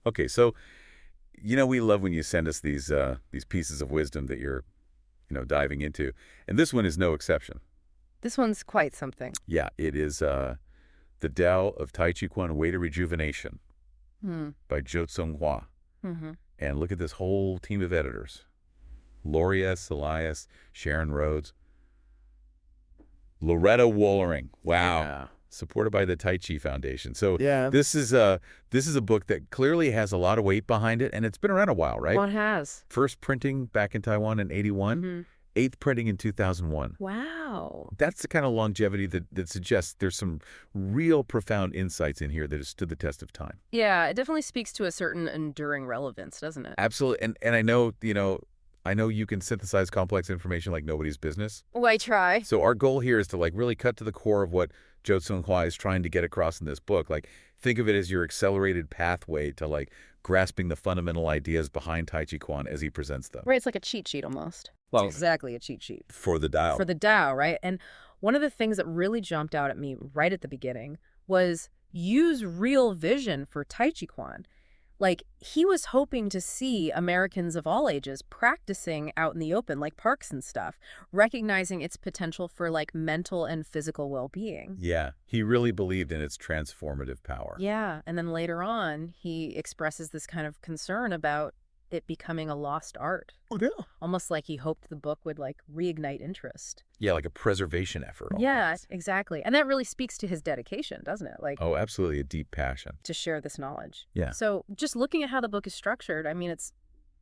Okay, so we love when you send us these pieces of wisdom that you're diving into, and this one is no exception. This one's quite something. Yeah, it is the Tao of Taijiquan Way to Rejuvenation Hmm. by Tsung. Mm-hmm. And look at this whole team of editors: Loria Elias, Sharon Rhodes, Loretta Wollering. Wow. Yeah. Supported by the Tai Chi Foundation. So Yeah. this is a book that clearly has a lot of weight behind it, and it's been around a while, right? Well, it has. First printing back in Taiwan in 81, Mm-hmm. eighth printing in 2001. Wow. That's the kind of longevity that suggests there's some real profound insights in here that has stood the test of time. Yeah, it definitely speaks to a certain enduring relevance, doesn't it? Absolutely. And I know you can synthesize complex information like nobody's business. Well, I try. So our goal here is to really cut to the core of what Zhou Tsunghua is trying to get across in this book. Think of it as your accelerated pathway to grasping the fundamental ideas behind Taijiquan as he presents them. Right, it's like a cheat sheet almost. Well, It's exactly a cheat sheet. for the Tao. For the Tao, right? And one of the things that really jumped out at me right at the beginning was Yu's real vision for Taijiquan. He was hoping to see Americans of all ages practicing out in the open, like parks and stuff, recognizing its potential for mental and physical well-being. Yeah, he really believed in its transformative power. Yeah, and then later on, he expresses this kind of concern about it becoming a lost art. Oh, yeah. Almost like he hoped the book would reignite interest. Yeah, like a preservation effort. Yeah, almost. exactly. And that really speaks to his dedication, doesn't it? Oh, absolutely, a deep passion. To share this knowledge. Yeah. So just looking at how the book is structured, I mean, it's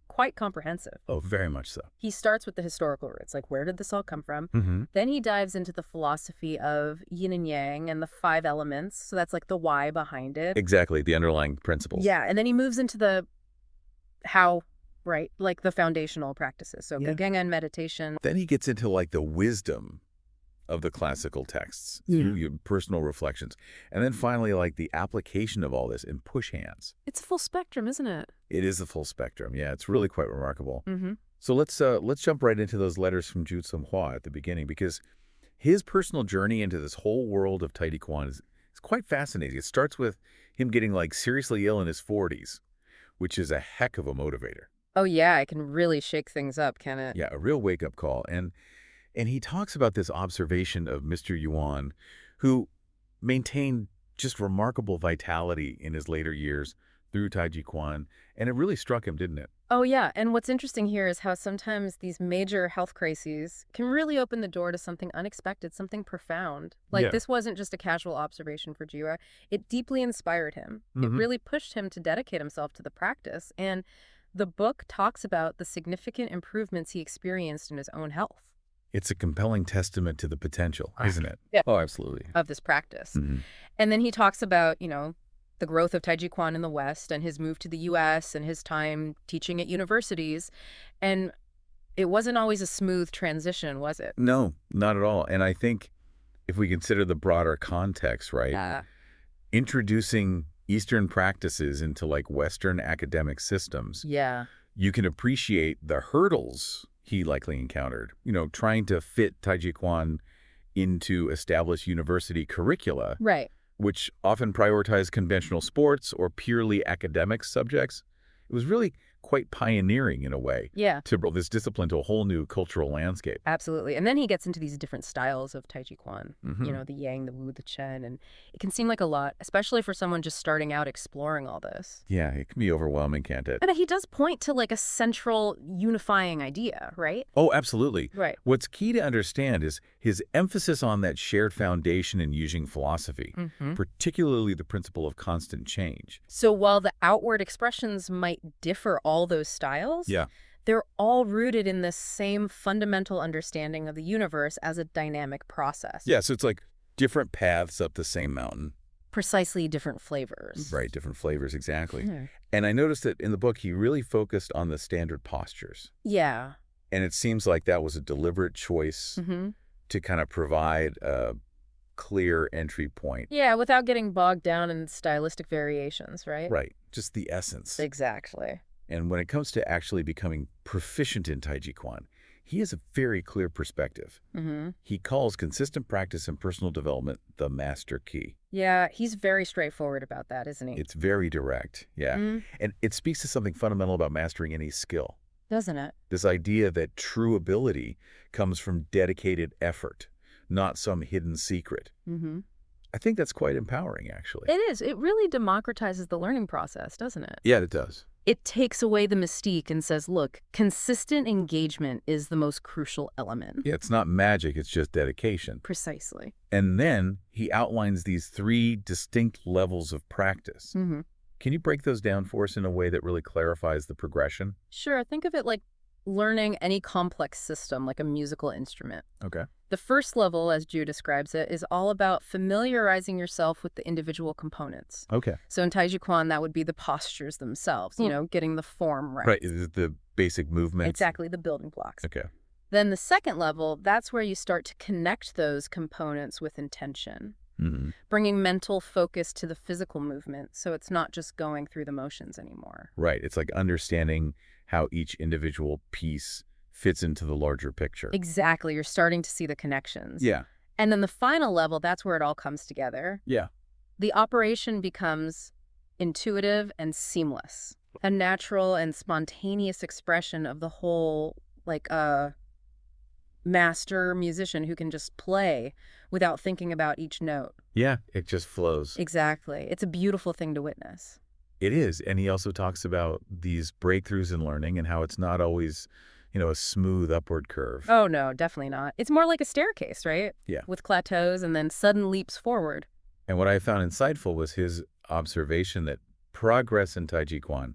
quite comprehensive. Oh, very much so. He starts with the historical roots, where did this all come from? Mm-hmm. Then he dives into the philosophy of yin and yang and the 5 elements. So that's the why behind it. Exactly, the underlying principles. Yeah, and then he moves into the how, right? The foundational practices. So Yeah. Gegengan meditation. Then he gets into the wisdom of the classical texts, through your personal reflections. And then finally, the application of all this in push hands. It's full spectrum, isn't it? It is the full spectrum. Yeah, it's really quite remarkable. Mm-hmm. So let's jump right into those letters from Zhu Tsunghua at the beginning, because his personal journey into this whole world of Taijiquan is quite fascinating. It starts with him getting seriously ill in his 40s, which is a heck of a motivator. Oh, yeah, it can really shake things up, can it? Yeah, a real wake-up call. And he talks about this observation of Mr. Yuan, who maintained just remarkable vitality in his later years through Taijiquan, and it really struck him, didn't it? Oh, yeah. And what's interesting here is how sometimes these major health crises can really open the door to something unexpected, something profound. Yeah. This wasn't just a casual observation for Jiwa. It deeply inspired him. It Mhm. really pushed him to dedicate himself to the practice. And the book talks about the significant improvements he experienced in his own health It's a compelling testament to the potential, isn't it? Yeah. Oh, absolutely. of this practice. Mhm. And then he talks about, the growth of Taijiquan in the West and his move to the U.S. and his time teaching at universities. And it wasn't always a smooth transition, was it? No, not at all. And I think if we consider the broader context, right, Yeah. introducing Eastern practices into Western academic systems, Yeah. you can appreciate the hurdles he likely encountered. Trying to fit Taijiquan into established university curricula, Right. which often prioritize conventional sports or purely academic subjects. It was really quite pioneering in a way Yeah, to bring this discipline to a whole new cultural landscape. absolutely. And then he gets into these different styles of Taijiquan, Mhm. the Yang, the Wu, the Chen. And it can seem like a lot, especially for someone just starting out exploring all this. Yeah, it can be overwhelming, can't it? But he does point to a central unifying idea, right? Oh, absolutely. Right. What's key to understand is his emphasis on that shared foundation in Yujing philosophy, particularly the principle of constant change. So while the outward expressions might differ all those styles, Yeah. they're all rooted in this same fundamental understanding of the universe as a dynamic process. Yeah, so it's different paths up the same mountain. Precisely different flavors. Right, different flavors, exactly. Hmm. And I noticed that in the book, he really focused on the standard postures. Yeah. And it seems like that was a deliberate choice Mm-hmm. to kind of provide a clear entry point. Yeah, without getting bogged down in stylistic variations, right? Right, just the essence. Exactly. And when it comes to actually becoming proficient in Taijiquan, He has a very clear perspective. Mm-hmm. He calls consistent practice and personal development the master key. Yeah, he's very straightforward about that, isn't he? It's very direct, yeah. Mm, And it speaks to something fundamental about mastering any skill. doesn't it? This idea that true ability comes from dedicated effort, not some hidden secret. Mm-hmm. I think that's quite empowering, actually. It is. It really democratizes the learning process, doesn't it? Yeah, it does. It takes away the mystique and says, look, consistent engagement is the most crucial element. Yeah, it's not magic, it's just dedication. Precisely. And then he outlines these 3 distinct levels of practice. Mm-hmm. Can you break those down for us in a way that really clarifies the progression? Sure, think of it like learning any complex system, like a musical instrument. Okay. The first level, as Ju describes it, is all about familiarizing yourself with the individual components. Okay. So in Taijiquan, that would be the postures themselves, getting the form right. Right, is it the basic movements? Exactly, the building blocks. Okay. Then the second level, that's where you start to connect those components with intention, Mm-hmm. bringing mental focus to the physical movement so it's not just going through the motions anymore. Right, it's like understanding how each individual piece fits into the larger picture. Exactly, you're starting to see the connections. Yeah. And then the final level, that's where it all comes together. Yeah. The operation becomes intuitive and seamless, a natural and spontaneous expression of the whole, like a master musician who can just play without thinking about each note. Yeah, it just flows. Exactly. It's a beautiful thing to witness. It is. And he also talks about these breakthroughs in learning and how it's not always, a smooth upward curve. Oh, no, definitely not. It's more like a staircase, right? Yeah. With plateaus and then sudden leaps forward. And what I found insightful was his observation that progress in Taijiquan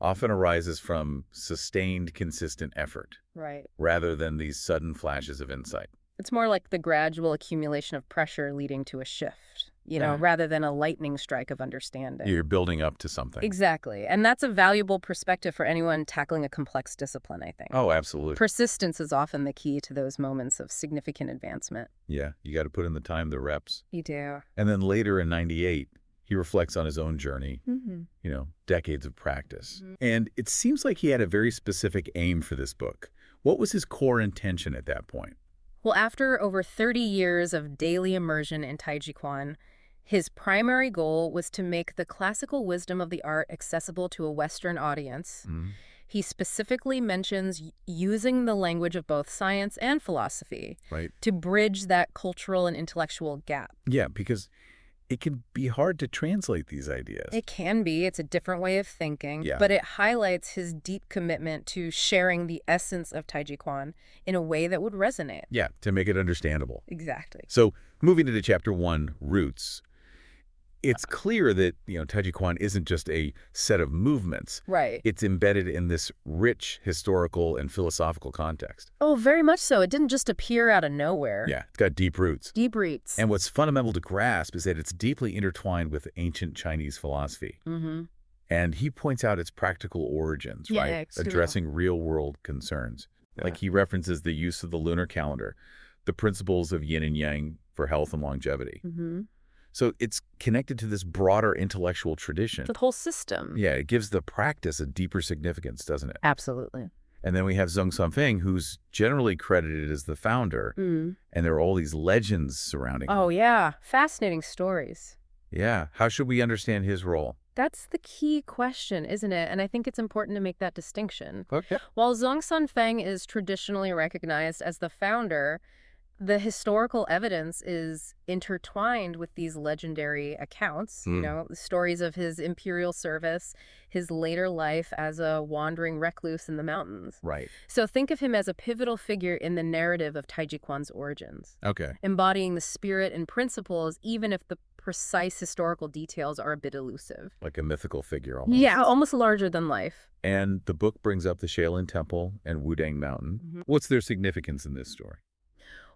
often arises from sustained, consistent effort, Right. rather than these sudden flashes of insight. It's more like the gradual accumulation of pressure leading to a shift, Yeah. rather than a lightning strike of understanding. You're building up to something. Exactly. And that's a valuable perspective for anyone tackling a complex discipline, I think. Oh, absolutely. Persistence is often the key to those moments of significant advancement. Yeah, you got to put in the time, the reps. You do. And then later in 98, he reflects on his own journey, Mm-hmm. decades of practice. Mhm. And it seems like he had a very specific aim for this book. What was his core intention at that point? Well, after over 30 years of daily immersion in Taijiquan, his primary goal was to make the classical wisdom of the art accessible to a Western audience. Mm-hmm. He specifically mentions using the language of both science and philosophy Right. to bridge that cultural and intellectual gap. Yeah, because it can be hard to translate these ideas. It can be. It's a different way of thinking. Yeah. But it highlights his deep commitment to sharing the essence of Taijiquan in a way that would resonate. Yeah, to make it understandable. Exactly. So moving into chapter 1, Roots, it's clear that, Taijiquan isn't just a set of movements. Right. It's embedded in this rich historical and philosophical context. Oh, very much so. It didn't just appear out of nowhere. Yeah, it's got deep roots. Deep roots. And what's fundamental to grasp is that it's deeply intertwined with ancient Chinese philosophy. Mm-hmm. And he points out its practical origins, Yeah, right? extremely. Addressing real-world concerns. Like he references the use of the lunar calendar, the principles of yin and yang for health and longevity. Mm-hmm. So it's connected to this broader intellectual tradition. The whole system. Yeah, it gives the practice a deeper significance, doesn't it? Absolutely. And then we have Zheng Sanfeng, who's generally credited as the founder, Mm. and there are all these legends surrounding him. Oh, yeah. Fascinating stories. Yeah, how should we understand his role? That's the key question, isn't it? And I think it's important to make that distinction. Okay. While Zhong Sanfeng is traditionally recognized as the founder, the historical evidence is intertwined with these legendary accounts, the stories of his imperial service, his later life as a wandering recluse in the mountains. Right. So think of him as a pivotal figure in the narrative of Taijiquan's origins, Okay. embodying the spirit and principles, even if the precise historical details are a bit elusive. Like a mythical figure almost. Yeah, almost larger than life. And the book brings up the Shaolin Temple and Wudang Mountain. Mhm. What's their significance in this story?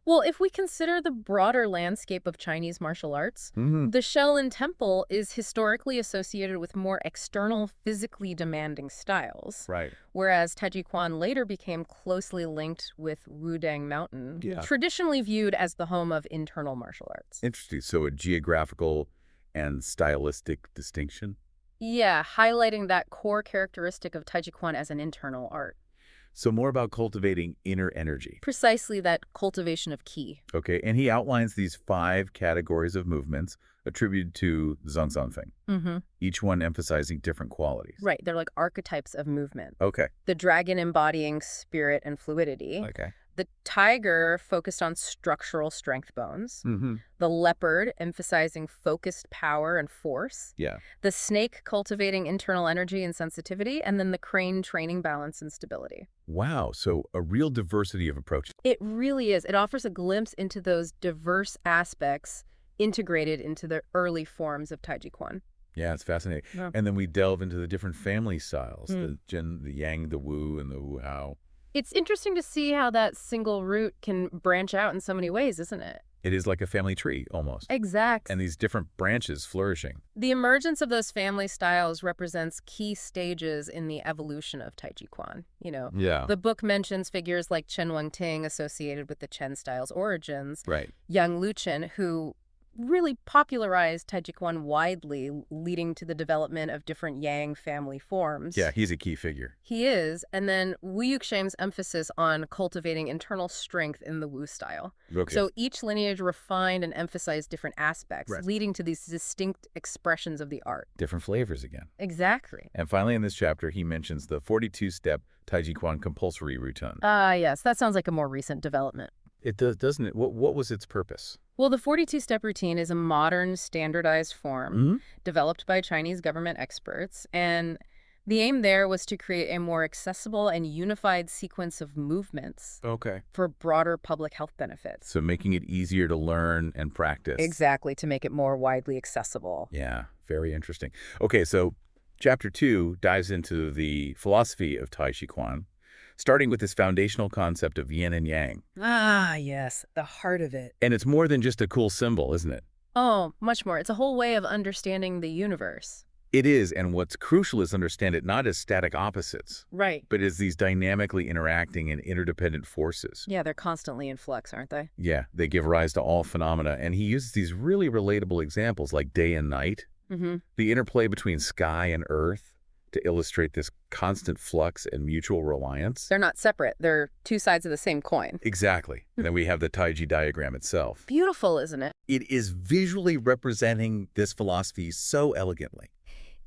Well, if we consider the broader landscape of Chinese martial arts, Mm-hmm. the Shaolin Temple is historically associated with more external, physically demanding styles, Right. whereas Taijiquan later became closely linked with Wudang Mountain, Yeah. traditionally viewed as the home of internal martial arts. Interesting. So a geographical and stylistic distinction. Yeah, highlighting that core characteristic of Taijiquan as an internal art. So more about cultivating inner energy. Precisely that cultivation of qi. Okay, and he outlines these 5 categories of movements attributed to the Zhongzhang, Mm-hmm. each one emphasizing different qualities. Right, they're like archetypes of movement. Okay. The dragon embodying spirit and fluidity. Okay. The tiger focused on structural strength bones. Mm-hmm. The leopard emphasizing focused power and force. Yeah. The snake cultivating internal energy and sensitivity. And then the crane training balance and stability. Wow, so a real diversity of approaches. It really is. It offers a glimpse into those diverse aspects integrated into the early forms of Taijiquan. Yeah, it's fascinating. Yeah. And then we delve into the different family styles, Mm. the Jin, the Yang, the Wu, and the Wu Hao. It's interesting to see how that single root can branch out in so many ways, isn't it? It is like a family tree, almost. Exact. And these different branches flourishing. The emergence of those family styles represents key stages in the evolution of Taijiquan. Yeah. The book mentions figures like Chen Wengting associated with the Chen style's origins, Right. Yang Luchen, who really popularized Taijiquan widely, leading to the development of different Yang family forms. Yeah, he's a key figure. He is. And then Wu Yuxiang's emphasis on cultivating internal strength in the Wu style. Okay. So each lineage refined and emphasized different aspects, Right. leading to these distinct expressions of the art. Different flavors again. Exactly. And finally, in this chapter, he mentions the 42-step Taijiquan compulsory routine. Yes, that sounds like a more recent development. It does, doesn't it? What was its purpose? Well, the 42-step routine is a modern, standardized form Mm-hmm. developed by Chinese government experts, and the aim there was to create a more accessible and unified sequence of movements Okay. for broader public health benefits. So making it easier to learn and practice. Exactly, to make it more widely accessible. Yeah, very interesting. Okay, so chapter 2 dives into the philosophy of Taijiquan, starting with this foundational concept of yin and yang. Yes, the heart of it. And it's more than just a cool symbol, isn't it? Oh, much more. It's a whole way of understanding the universe. It is, and what's crucial is understand it not as static opposites, Right. but as these dynamically interacting and interdependent forces. Yeah, they're constantly in flux, aren't they? Yeah, they give rise to all phenomena, and he uses these really relatable examples like day and night, Mm-hmm. the interplay between sky and earth to illustrate this constant flux and mutual reliance. They're not separate. They're two sides of the same coin. Exactly. And then we have the Taiji diagram itself. Beautiful, isn't it? It is visually representing this philosophy so elegantly.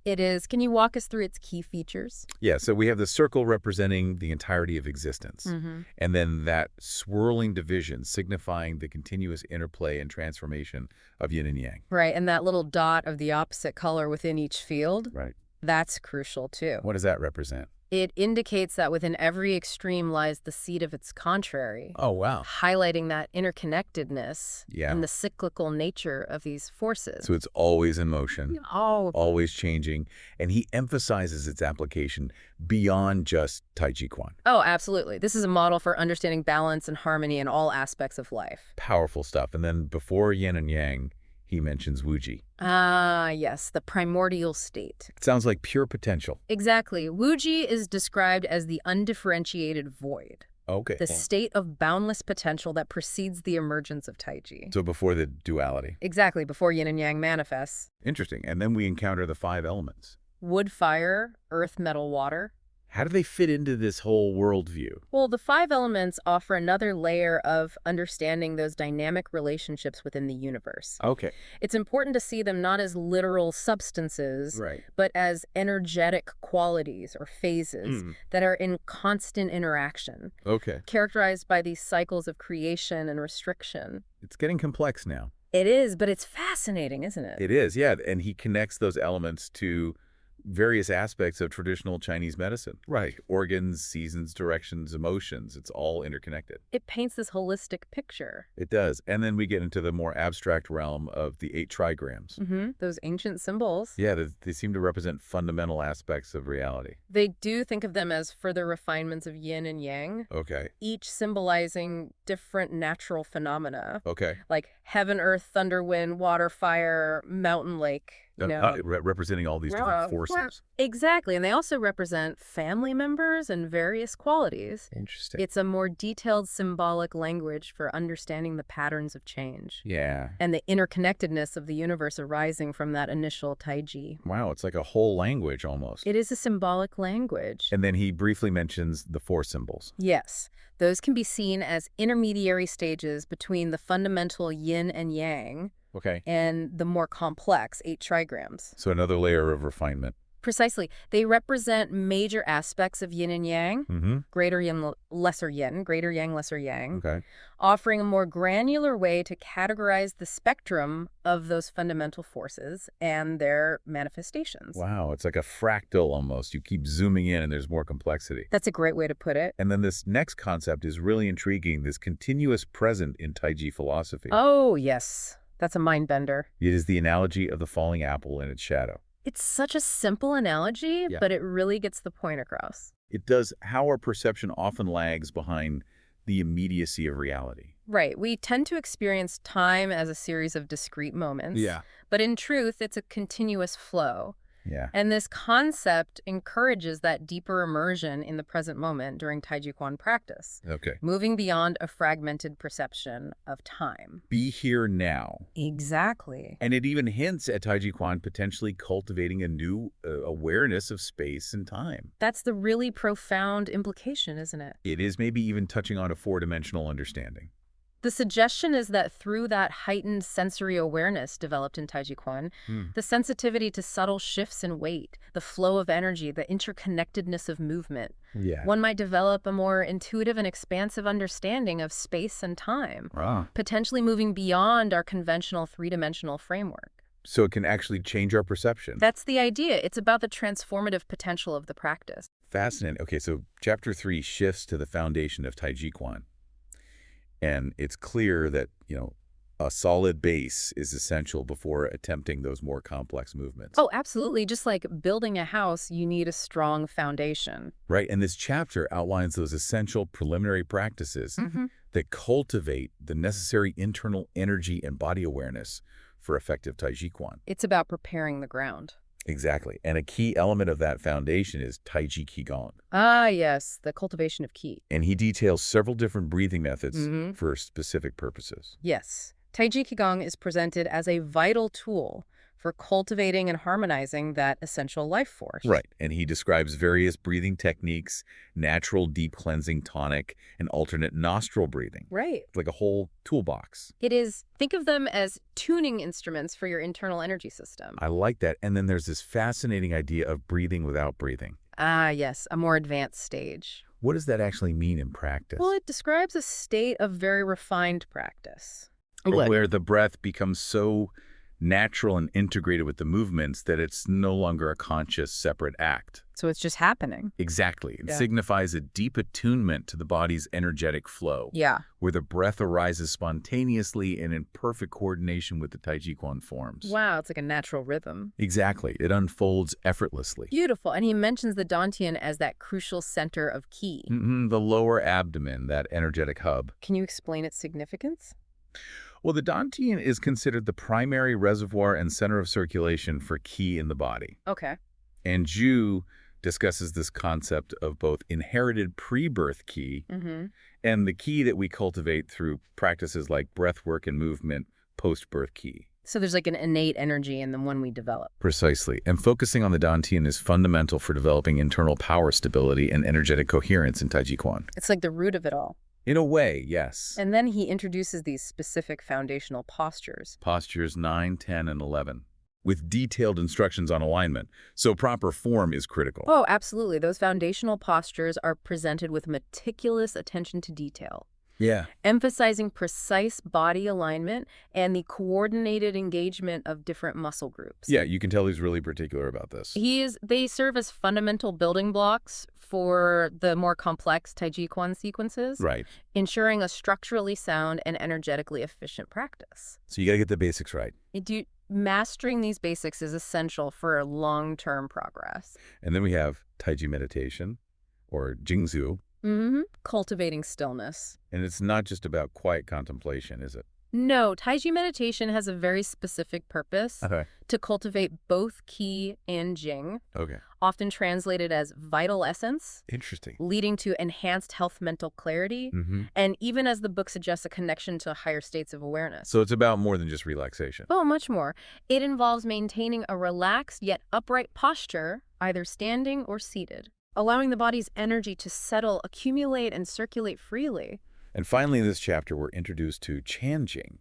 It is. Can you walk us through its key features? Yeah, so we have the circle representing the entirety of existence, Mm-hmm. and then that swirling division signifying the continuous interplay and transformation of yin and yang. Right, and that little dot of the opposite color within each field, Right. that's crucial too. What does that represent? It indicates that within every extreme lies the seed of its contrary, Oh, wow. highlighting that interconnectedness Yeah. and the cyclical nature of these forces. So it's always in motion, Oh, always changing, and he emphasizes its application beyond just Taijiquan. oh, absolutely. This is a model for understanding balance and harmony in all aspects of life. Powerful stuff. And then before yin and yang, he mentions Wuji. Yes, the primordial state. It sounds like pure potential. Exactly. Wuji is described as the undifferentiated void, Okay. the state of boundless potential that precedes the emergence of Taiji. So before the duality. Exactly, before yin and yang manifests. Interesting. And then we encounter the 5 elements. Wood, fire, earth, metal, water. How do they fit into this whole worldview? Well, the 5 elements offer another layer of understanding those dynamic relationships within the universe. Okay. It's important to see them not as literal substances, Right. but as energetic qualities or phases that are in constant interaction, Okay. characterized by these cycles of creation and restriction. It's getting complex now. It is, but it's fascinating, isn't it? It is, yeah. And he connects those elements to various aspects of traditional Chinese medicine. Right. Organs, seasons, directions, emotions. It's all interconnected. It paints this holistic picture. It does. And then we get into the more abstract realm of the 8 trigrams. Those ancient symbols. Yeah, they seem to represent fundamental aspects of reality. They do think of them as further refinements of yin and yang, Okay. each symbolizing different natural phenomena, Okay. like heaven, earth, thunder, wind, water, fire, mountain, lake. representing all these different forces. Exactly. And they also represent family members and various qualities. Interesting. It's a more detailed symbolic language for understanding the patterns of change Yeah. and the interconnectedness of the universe arising from that initial Taiji. Wow, it's like a whole language almost. It is a symbolic language. And then he briefly mentions the four symbols. Yes, those can be seen as intermediary stages between the fundamental yin and yang Okay. and the more complex 8 trigrams. So another layer of refinement. Precisely. They represent major aspects of yin and yang, Mm-hmm. greater yin, lesser yin, greater yang, lesser yang, Okay. offering a more granular way to categorize the spectrum of those fundamental forces and their manifestations. Wow, it's like a fractal almost. You keep zooming in and there's more complexity. That's a great way to put it. And then this next concept is really intriguing, this continuous present in Taiji philosophy. Oh, yes. That's a mind bender. It is the analogy of the falling apple and its shadow. It's such a simple analogy, Yeah. but it really gets the point across. It does how our perception often lags behind the immediacy of reality. Right. We tend to experience time as a series of discrete moments. But in truth, it's a continuous flow. Yeah. And this concept encourages that deeper immersion in the present moment during Taijiquan practice, Okay. moving beyond a fragmented perception of time. Be here now. Exactly. And it even hints at Taijiquan potentially cultivating a new awareness of space and time. That's the really profound implication, isn't it? It is maybe even touching on a four-dimensional understanding. The suggestion is that through that heightened sensory awareness developed in Taijiquan, the sensitivity to subtle shifts in weight, the flow of energy, the interconnectedness of movement, Yeah. one might develop a more intuitive and expansive understanding of space and time, potentially moving beyond our conventional three-dimensional framework. So it can actually change our perception. That's the idea. It's about the transformative potential of the practice. Fascinating. Okay, so Chapter 3 shifts to the foundation of Taijiquan. And it's clear that, a solid base is essential before attempting those more complex movements. Oh, absolutely. Just like building a house, you need a strong foundation. Right, and this chapter outlines those essential preliminary practices that cultivate the necessary internal energy and body awareness for effective Taijiquan. It's about preparing the ground. Exactly, and a key element of that foundation is Taijiquan. Ah, yes, the cultivation of qi. And he details several different breathing methods for specific purposes. Yes. Taiji Qigong is presented as a vital tool for cultivating and harmonizing that essential life force. Right, and he describes various breathing techniques, natural deep cleansing tonic, and alternate nostril breathing. Right. It's like a whole toolbox. It is, think of them as tuning instruments for your internal energy system. I like that. And then there's this fascinating idea of breathing without breathing. Ah, yes, a more advanced stage. What does that actually mean in practice? Well, it describes a state of very refined practice. Where the breath becomes so natural and integrated with the movements that it's no longer a conscious, separate act. So it's just happening. Exactly. It Yeah. signifies a deep attunement to the body's energetic flow, Yeah. where the breath arises spontaneously and in perfect coordination with the Taijiquan forms. Wow, it's like a natural rhythm. Exactly. It unfolds effortlessly. Beautiful. And he mentions the Dantian as that crucial center of qi. The lower abdomen, that energetic hub. Can you explain its significance? Well, the Dantian is considered the primary reservoir and center of circulation for qi in the body. Okay. And Zhu discusses this concept of both inherited pre-birth qi and the qi that we cultivate through practices like breath work and movement post-birth qi. So there's like an innate energy in the one we develop. Precisely. And focusing on the Dantian is fundamental for developing internal power stability and energetic coherence in Taijiquan. It's like the root of it all. In a way, yes. And then he introduces these specific foundational postures. Postures 9, 10, and 11, with detailed instructions on alignment. So proper form is critical. Oh, absolutely. Those foundational postures are presented with meticulous attention to detail, Yeah. emphasizing precise body alignment and the coordinated engagement of different muscle groups. Yeah, you can tell he's really particular about this. They serve as fundamental building blocks for the more complex Taijiquan sequences, Right. ensuring a structurally sound and energetically efficient practice. So you got to get the basics right. Mastering these basics is essential for long-term progress. And then we have Taiji meditation, or Jingzhu. Cultivating stillness. And it's not just about quiet contemplation, is it? No, Taiji meditation has a very specific purpose Okay. to cultivate both qi and jing, Okay. often translated as vital essence, Interesting. leading to enhanced health mental clarity, Mm-hmm. and even as the book suggests, a connection to higher states of awareness. So it's about more than just relaxation. Oh, much more. It involves maintaining a relaxed yet upright posture, either standing or seated, allowing the body's energy to settle, accumulate, and circulate freely. And finally, in this chapter, we're introduced to Chanjing,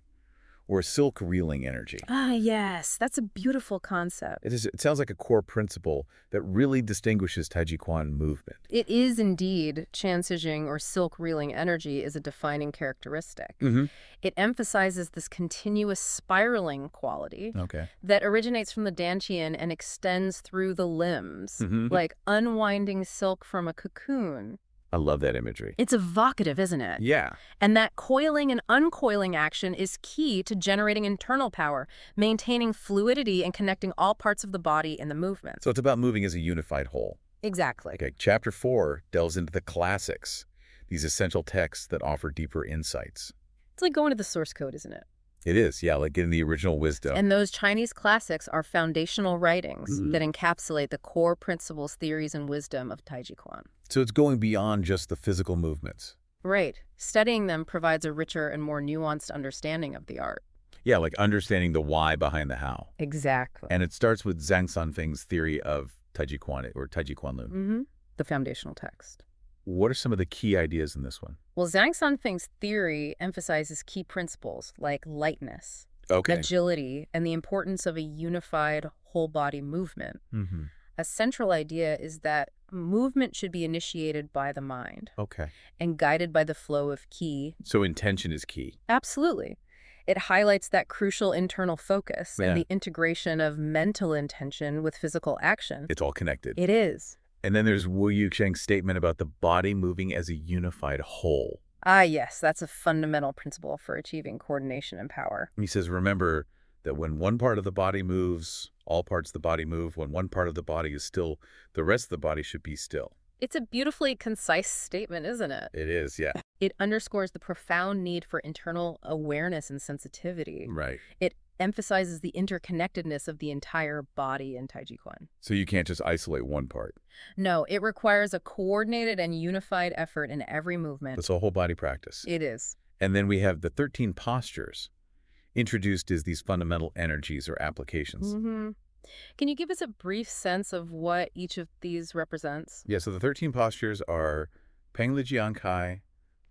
or silk reeling energy. Ah, yes, that's a beautiful concept. It sounds like a core principle that really distinguishes Taijiquan movement. It is indeed. Chansijing, or silk reeling energy, is a defining characteristic. Mm-hmm. It emphasizes this continuous spiraling quality Okay. that originates from the dantian and extends through the limbs, Mm-hmm. like unwinding silk from a cocoon. I love that imagery. It's evocative, isn't it? Yeah. And that coiling and uncoiling action is key to generating internal power, maintaining fluidity, and connecting all parts of the body in the movement. So it's about moving as a unified whole. Exactly. Okay. Chapter 4 delves into the classics, these essential texts that offer deeper insights. It's like going to the source code, isn't it? It is, yeah, like getting the original wisdom. And those Chinese classics are foundational writings Mhm. that encapsulate the core principles, theories, and wisdom of Taijiquan. So it's going beyond just the physical movements. Right. Studying them provides a richer and more nuanced understanding of the art. Yeah, like understanding the why behind the how. Exactly. And it starts with Zhang Sanfeng's theory of Taijiquan, or Taijiquan Lun. Mm-hmm. The foundational text. What are some of the key ideas in this one? Well, Zhang Sanfeng's theory emphasizes key principles like lightness, Okay. agility, and the importance of a unified whole-body movement. Mm-hmm. A central idea is that movement should be initiated by the mind Okay. and guided by the flow of qi. So intention is key. Absolutely. It highlights that crucial internal focus Yeah. and the integration of mental intention with physical action. It's all connected. It is. And then there's Wu Yuxiang's statement about the body moving as a unified whole. Ah, yes, that's a fundamental principle for achieving coordination and power. He says, remember that when one part of the body moves, all parts of the body move. When one part of the body is still, the rest of the body should be still. It's a beautifully concise statement, isn't it? It is, yeah. It underscores the profound need for internal awareness and sensitivity. Right. It emphasizes the interconnectedness of the entire body in Taijiquan. So you can't just isolate one part. No, it requires a coordinated and unified effort in every movement. It's a whole body practice. It is. And then we have the 13 postures, introduced as these fundamental energies or applications. Mm-hmm. Can you give us a brief sense of what each of these represents? Yeah, so the 13 postures are Peng Li Jiang Kai,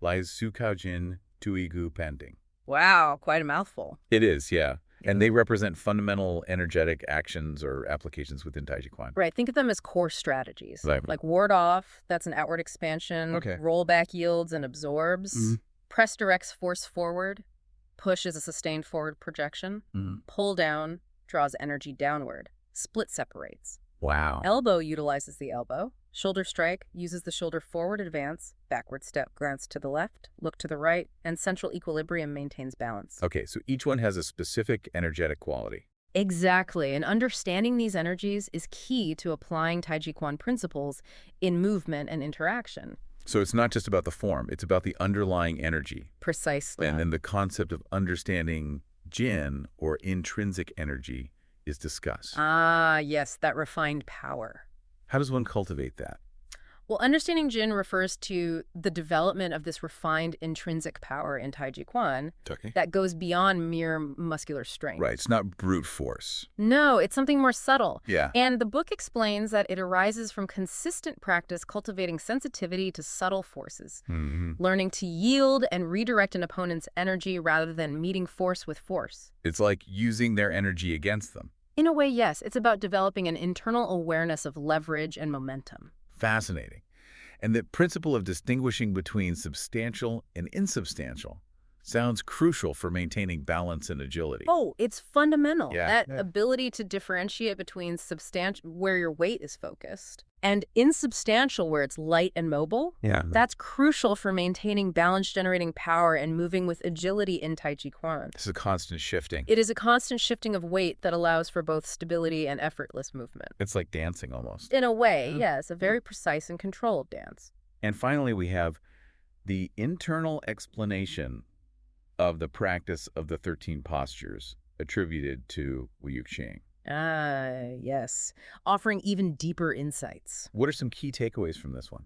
Lai Su Kao Jin, Tui Gu Panding. Wow, quite a mouthful. It is, yeah. And they represent fundamental energetic actions or applications within Taijiquan. Right, think of them as core strategies. Right. Like ward off, that's an outward expansion. Okay. Roll back yields and absorbs. Mhm. Press directs force forward. Push is a sustained forward projection. Mhm. Pull down draws energy downward. Split separates. Wow. Elbow utilizes the elbow. Shoulder strike uses the shoulder forward advance, backward step, glance to the left, look to the right, and central equilibrium maintains balance. Okay, so each one has a specific energetic quality. Exactly, and understanding these energies is key to applying Taijiquan principles in movement and interaction. So it's not just about the form, it's about the underlying energy. Precisely. And then the concept of understanding Jin, or intrinsic energy, is discussed. Ah, yes, that refined power. How does one cultivate that? Well, understanding Jin refers to the development of this refined intrinsic power in Taijiquan Okay. that goes beyond mere muscular strength. Right, it's not brute force. No, it's something more subtle. Yeah. And the book explains that it arises from consistent practice cultivating sensitivity to subtle forces, Mm-hmm. learning to yield and redirect an opponent's energy rather than meeting force with force. It's like using their energy against them. In a way, yes, it's about developing an internal awareness of leverage and momentum. Fascinating. And the principle of distinguishing between substantial and insubstantial sounds crucial for maintaining balance and agility. Oh, it's fundamental. Yeah. That Yeah. ability to differentiate between substantial, where your weight is focused, and insubstantial, where it's light and mobile. Yeah. That's crucial for maintaining balance, generating power, and moving with agility in Taijiquan. This is a constant shifting. It is a constant shifting of weight that allows for both stability and effortless movement. It's like dancing almost. In a way, Yeah. yes, a very precise and controlled dance. And finally, we have the internal explanation of the practice of the 13 postures attributed to Wu Yuqing. Ah, yes. Offering even deeper insights. What are some key takeaways from this one?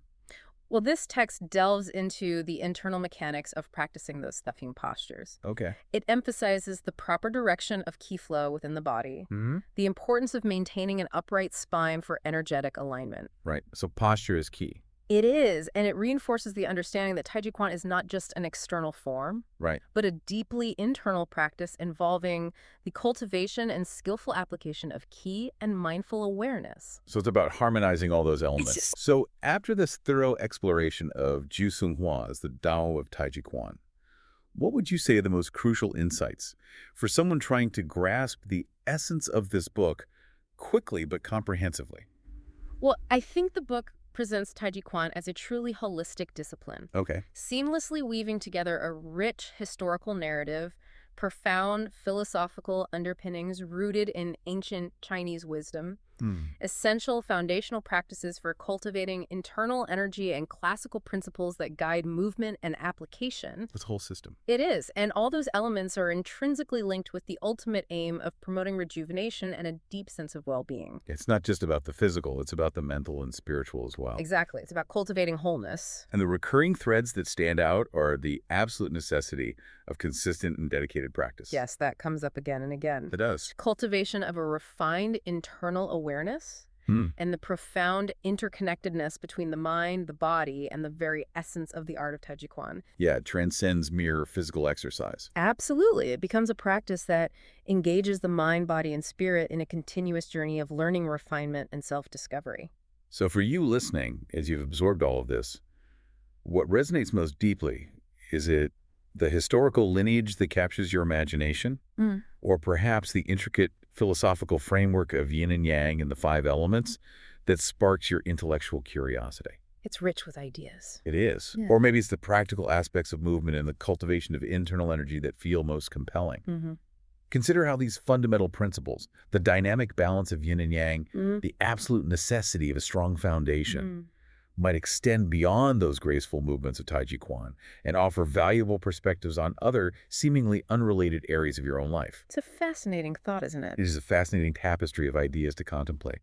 Well, this text delves into the internal mechanics of practicing those stuffing postures. Okay. It emphasizes the proper direction of qi flow within the body, the importance of maintaining an upright spine for energetic alignment. Right. So posture is key. It is, and it reinforces the understanding that Taijiquan is not just an external form, Right. but a deeply internal practice involving the cultivation and skillful application of qi and mindful awareness. So it's about harmonizing all those elements. So after this thorough exploration of Tsung Hua's, the Tao of Taijiquan, what would you say are the most crucial insights for someone trying to grasp the essence of this book quickly but comprehensively? Well, I think the book presents Taijiquan as a truly holistic discipline, Okay. seamlessly weaving together a rich historical narrative, profound philosophical underpinnings rooted in ancient Chinese wisdom, essential foundational practices for cultivating internal energy and classical principles that guide movement and application. This whole system. It is, and all those elements are intrinsically linked with the ultimate aim of promoting rejuvenation and a deep sense of well-being. It's not just about the physical, it's about the mental and spiritual as well. Exactly. It's about cultivating wholeness. And the recurring threads that stand out are the absolute necessity of consistent and dedicated practice. Yes, that comes up again and again. It does. Cultivation of a refined internal awareness and the profound interconnectedness between the mind, the body, and the very essence of the art of Taijiquan. Yeah, it transcends mere physical exercise. Absolutely. It becomes a practice that engages the mind, body, and spirit in a continuous journey of learning, refinement, and self-discovery. So for you listening, as you've absorbed all of this, what resonates most deeply, is it the historical lineage that captures your imagination? Or perhaps the intricate philosophical framework of yin and yang and the five elements that sparks your intellectual curiosity? It's rich with ideas. It is. Yeah. Or maybe it's the practical aspects of movement and the cultivation of internal energy that feel most compelling. Consider how these fundamental principles, the dynamic balance of yin and yang, the absolute necessity of a strong foundation, might extend beyond those graceful movements of Taijiquan and offer valuable perspectives on other seemingly unrelated areas of your own life. It's a fascinating thought, isn't it? It is a fascinating tapestry of ideas to contemplate.